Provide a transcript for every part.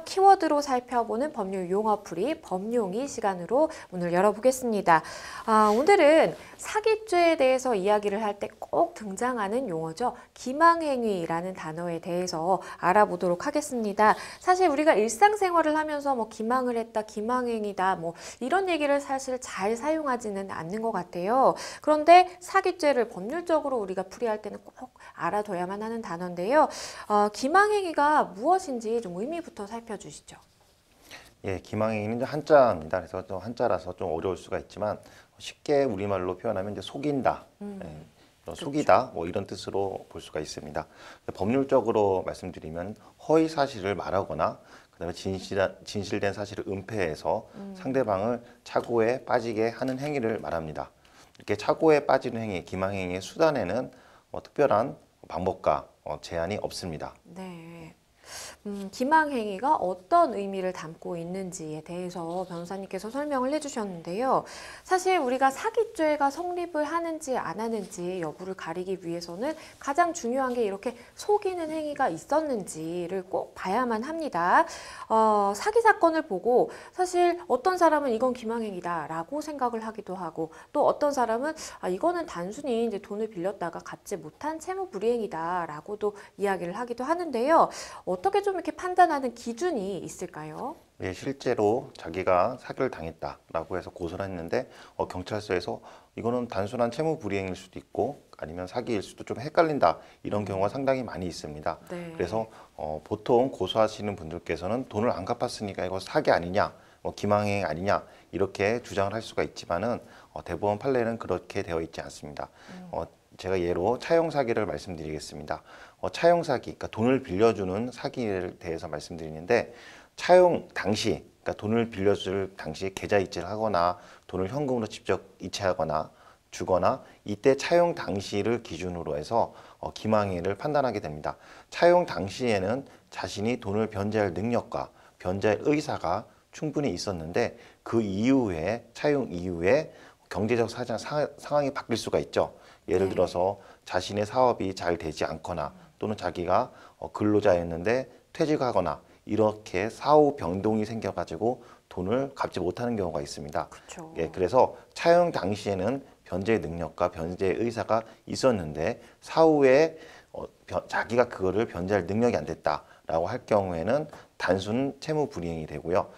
키워드로 살펴보는 법률 용어풀이 법용이 시간으로 문을 열어보겠습니다. 오늘은 사기죄에 대해서 이야기를 할 때 꼭 등장하는 용어죠. 기망행위라는 단어에 대해서 알아보도록 하겠습니다. 사실 우리가 일상생활을 하면서 뭐 기망을 했다, 기망행위다, 뭐 이런 얘기를 사실 잘 사용하지는 않는 것 같아요. 그런데 사기죄를 법률적으로 우리가 풀이할 때는 꼭 알아둬야만 하는 단어인데요. 기망행위가 무엇인지 좀 의미부터 살펴주시죠. 예, 기망행위는 이제 한자입니다. 그래서 좀 한자라서 좀 어려울 수가 있지만 쉽게 우리말로 표현하면 이제 속인다, 그렇죠. 속이다, 뭐 이런 뜻으로 볼 수가 있습니다. 법률적으로 말씀드리면 허위 사실을 말하거나 그다음에 진실된 사실을 은폐해서 상대방을 착오에 빠지게 하는 행위를 말합니다. 이렇게 착오에 빠지는 행위, 기망행위의 수단에는 특별한 방법과 제한이 없습니다. 네. 기망행위가 어떤 의미를 담고 있는지에 대해서 변호사님께서 설명을 해주셨는데요. 사실 우리가 사기죄가 성립을 하는지 안 하는지 여부를 가리기 위해서는 가장 중요한 게 이렇게 속이는 행위가 있었는지를 꼭 봐야만 합니다. 사기 사건을 보고 사실 어떤 사람은 이건 기망행위다라고 생각을 하기도 하고 또 어떤 사람은 이거는 단순히 이제 돈을 빌렸다가 갚지 못한 채무불이행이다라고도 이야기를 하기도 하는데요. 어떻게 좀 이렇게 판단하는 기준이 있을까요? 예, 실제로 자기가 사기를 당했다라고 해서 고소를 했는데 경찰서에서 이거는 단순한 채무 불이행일 수도 있고 아니면 사기일 수도 좀 헷갈린다 이런 경우가 상당히 많이 있습니다. 네. 그래서 보통 고소하시는 분들께서는 돈을 안 갚았으니까 이거 사기 아니냐, 기망행 아니냐 이렇게 주장을 할 수가 있지만은 대법원 판례는 그렇게 되어 있지 않습니다. 제가 예로 차용 사기를 말씀드리겠습니다. 차용 사기, 그러니까 돈을 빌려주는 사기에 대해서 말씀드리는데 차용 당시, 그러니까 돈을 빌려줄 당시 계좌 이체를 하거나 돈을 현금으로 직접 이체하거나 주거나 이때 차용 당시를 기준으로 해서 기망행위를 판단하게 됩니다. 차용 당시에는 자신이 돈을 변제할 능력과 변제할 의사가 충분히 있었는데 그 이후에 차용 이후에 경제적 상황이 바뀔 수가 있죠. 예를 들어서 자신의 사업이 잘 되지 않거나 또는 자기가 근로자였는데 퇴직하거나 이렇게 사후 변동이 생겨가지고 돈을 갚지 못하는 경우가 있습니다. 그렇죠. 예, 그래서 차용 당시에는 변제 능력과 변제 의사가 있었는데 사후에 자기가 그거를 변제할 능력이 안 됐다라고 할 경우에는 단순 채무 불이행이 되고요.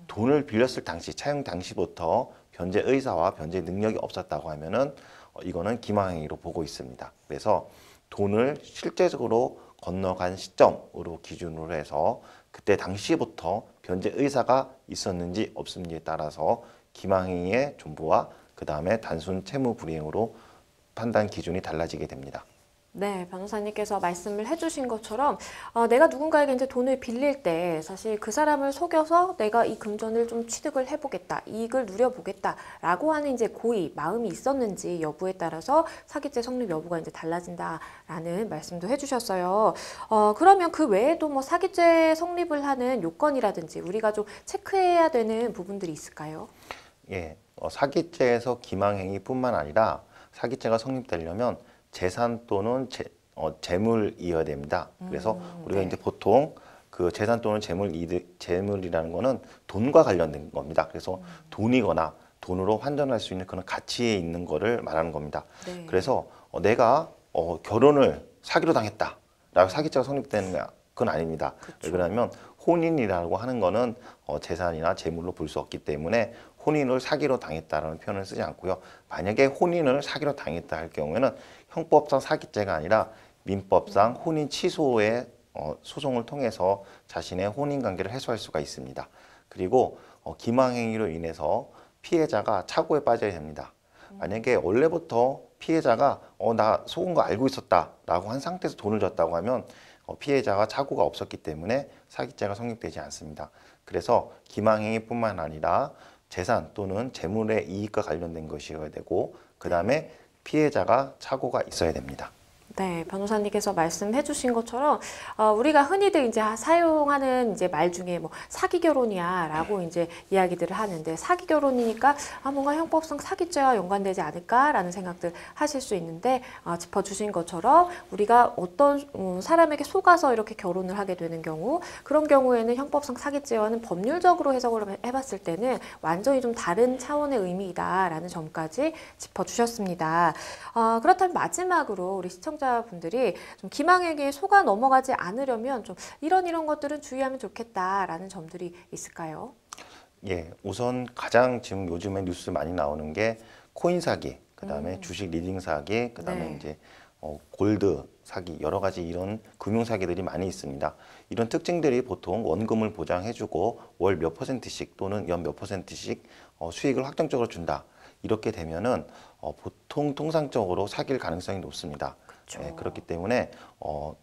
돈을 빌렸을 당시, 차용 당시부터 변제 의사와 변제 능력이 없었다고 하면은 이거는 기망행위로 보고 있습니다. 그래서 돈을 실제적으로 건너간 시점으로 기준으로 해서 그때 당시부터 변제 의사가 있었는지 없었는지에 따라서 기망행위의 존부와 그 다음에 단순 채무 불이행으로 판단 기준이 달라지게 됩니다. 네, 변호사님께서 말씀을 해주신 것처럼 내가 누군가에게 이제 돈을 빌릴 때 사실 그 사람을 속여서 내가 이 금전을 좀 취득을 해보겠다, 이익을 누려보겠다라고 하는 이제 고의, 마음이 있었는지 여부에 따라서 사기죄 성립 여부가 이제 달라진다라는 말씀도 해주셨어요. 그러면 그 외에도 뭐 사기죄 성립을 하는 요건이라든지 우리가 좀 체크해야 되는 부분들이 있을까요? 예, 사기죄에서 기망행위뿐만 아니라 사기죄가 성립되려면 재산 또는 재물이어야 됩니다. 그래서 우리가 네. 이제 보통 그 재산 또는 재물이라는 거는 돈과 관련된 겁니다. 그래서 돈이거나 돈으로 환전할 수 있는 그런 가치에 있는 거를 말하는 겁니다. 네. 그래서 내가 결혼을 사기로 당했다라고 사기죄가 성립되는 건 아닙니다. 왜 그러냐면 혼인이라고 하는 거는 재산이나 재물로 볼 수 없기 때문에 혼인을 사기로 당했다라는 표현을 쓰지 않고요. 만약에 혼인을 사기로 당했다 할 경우에는 형법상 사기죄가 아니라 민법상 혼인 취소의 소송을 통해서 자신의 혼인 관계를 해소할 수가 있습니다. 그리고 기망행위로 인해서 피해자가 착오에 빠져야 됩니다. 만약에 원래부터 피해자가 나 속은 거 알고 있었다라고 한 상태에서 돈을 줬다고 하면 피해자가 착오가 없었기 때문에 사기죄가 성립되지 않습니다. 그래서 기망행위뿐만 아니라 재산 또는 재물의 이익과 관련된 것이어야 되고 그 다음에 피해자가 착오가 있어야 됩니다. 네, 변호사님께서 말씀해 주신 것처럼 우리가 흔히들 이제 사용하는 이제 말 중에 뭐 사기 결혼이야라고 이제 이야기들을 하는데 사기 결혼이니까 뭔가 형법상 사기죄와 연관되지 않을까라는 생각들 하실 수 있는데 짚어 주신 것처럼 우리가 어떤 사람에게 속아서 이렇게 결혼을 하게 되는 경우 그런 경우에는 형법상 사기죄와는 법률적으로 해석을 해봤을 때는 완전히 좀 다른 차원의 의미이다라는 점까지 짚어 주셨습니다. 그렇다면 마지막으로 우리 시청자분들이 좀 기망행위에 속아 넘어가지 않으려면 좀 이런 것들은 주의하면 좋겠다라는 점들이 있을까요? 예, 우선 가장 지금 요즘에 뉴스 많이 나오는 게 코인 사기, 그다음에 주식 리딩 사기, 그다음에 네. 이제 골드 사기, 여러 가지 이런 금융 사기들이 많이 있습니다. 이런 특징들이 보통 원금을 보장해주고 월 몇 %씩 또는 연 몇 %씩 수익을 확정적으로 준다. 이렇게 되면은 보통 통상적으로 사기일 가능성이 높습니다. 그렇죠. 예, 그렇기 때문에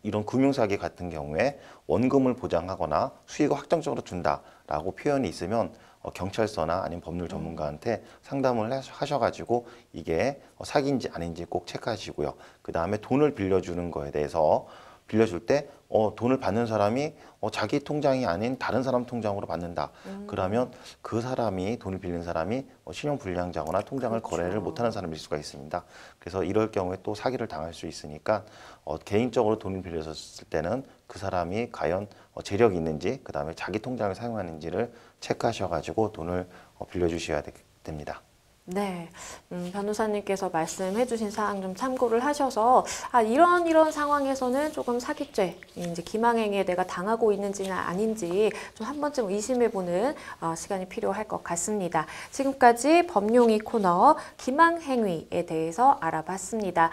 이런 금융사기 같은 경우에 원금을 보장하거나 수익을 확정적으로 준다라고 표현이 있으면 경찰서나 아니면 법률 전문가한테 상담을 하셔가지고 이게 사기인지 아닌지 꼭 체크하시고요. 그 다음에 돈을 빌려주는 거에 대해서 빌려줄 때 돈을 받는 사람이 자기 통장이 아닌 다른 사람 통장으로 받는다. 그러면 그 사람이 돈을 빌린 사람이 신용불량자거나 통장을 그렇죠. 거래를 못하는 사람일 수가 있습니다. 그래서 이럴 경우에 또 사기를 당할 수 있으니까 개인적으로 돈을 빌려줬을 때는 그 사람이 과연 재력이 있는지 그 다음에 자기 통장을 사용하는지를 체크하셔가지고 돈을 빌려주셔야 됩니다. 네, 변호사님께서 말씀해주신 사항 좀 참고를 하셔서 이런 상황에서는 조금 사기죄, 이제 기망행위에 내가 당하고 있는지는 아닌지 좀 한 번쯤 의심해보는 시간이 필요할 것 같습니다. 지금까지 법용이 코너 기망행위에 대해서 알아봤습니다.